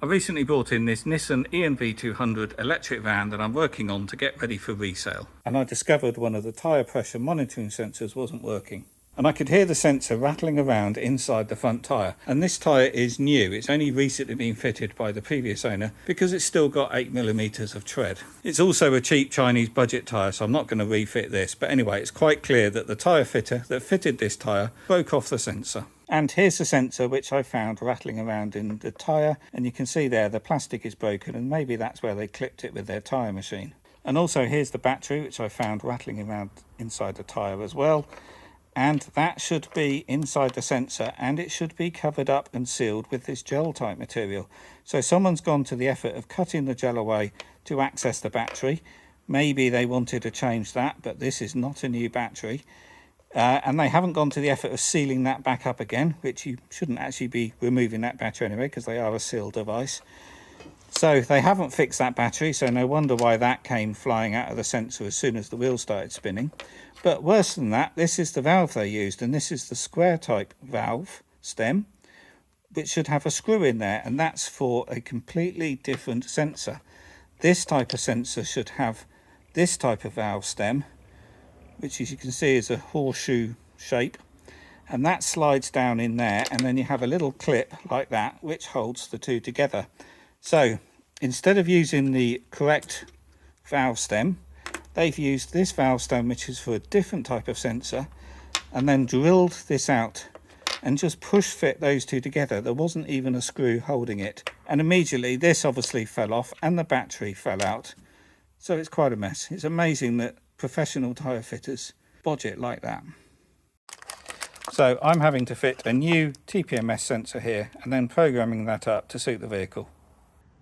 I recently brought in this Nissan ENV200 electric van that I'm working on to get ready for resale. And I discovered one of the tyre pressure monitoring sensors wasn't working. And I could hear the sensor rattling around inside the front tyre. And this tyre is new. It's only recently been fitted by the previous owner because it's still got 8mm of tread. It's also a cheap Chinese budget tyre, so I'm not going to refit this. But anyway, it's quite clear that the tyre fitter that fitted this tyre broke off the sensor. And here's the sensor which I found rattling around in the tyre, and you can see there the plastic is broken, and maybe that's where they clipped it with their tyre machine. And also here's the battery which I found rattling around inside the tyre as well, and that should be inside the sensor, and it should be covered up and sealed with this gel type material. So someone's gone to the effort of cutting the gel away to access the battery. Maybe they wanted to change that, but this is not a new battery. And they haven't gone to the effort of sealing that back up again, which you shouldn't actually be removing that battery anyway because they are a sealed device. So they haven't fixed that battery, so no wonder why that came flying out of the sensor as soon as the wheel started spinning. But worse than that, this is the valve they used, and this is the square type valve stem, which should have a screw in there, and that's for a completely different sensor. This type of sensor should have this type of valve stem, which as you can see is a horseshoe shape, and that slides down in there, and then you have a little clip like that which holds the two together. So instead of using the correct valve stem, they've used this valve stem which is for a different type of sensor, and then drilled this out and just push fit those two together. There wasn't even a screw holding it, and immediately this obviously fell off and the battery fell out. So it's quite a mess. It's amazing that professional tyre fitters bodge it like that. So I'm having to fit a new TPMS sensor here and then programming that up to suit the vehicle.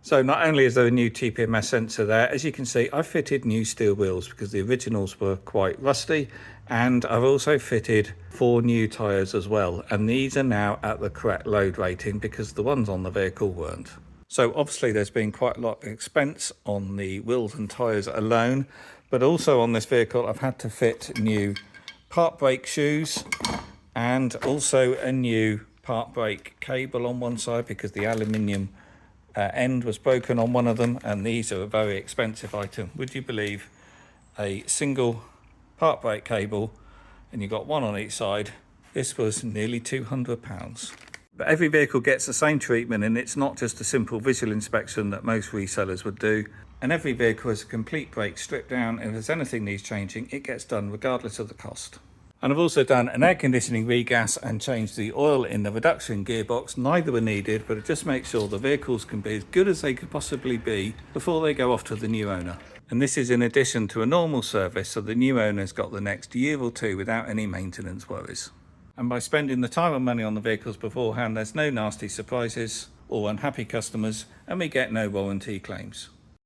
So not only is there a new TPMS sensor there, as you can see I've fitted new steel wheels because the originals were quite rusty, and I've also fitted 4 new tyres as well, and these are now at the correct load rating because the ones on the vehicle weren't. So obviously there's been quite a lot of expense on the wheels and tyres alone, but also on this vehicle I've had to fit new park brake shoes and also a new park brake cable on one side because the aluminium end was broken on one of them, and these are a very expensive item. Would you believe a single park brake cable, and you've got one on each side, this was nearly £200. But every vehicle gets the same treatment, and it's not just a simple visual inspection that most resellers would do. And every vehicle has a complete brake strip down, and if there's anything needs changing, it gets done regardless of the cost. And I've also done an air conditioning regas and changed the oil in the reduction gearbox. Neither were needed, but it just makes sure the vehicles can be as good as they could possibly be before they go off to the new owner. And this is in addition to a normal service, so the new owner's got the next year or two without any maintenance worries. And by spending the time and money on the vehicles beforehand, there's no nasty surprises or unhappy customers, and we get no warranty claims.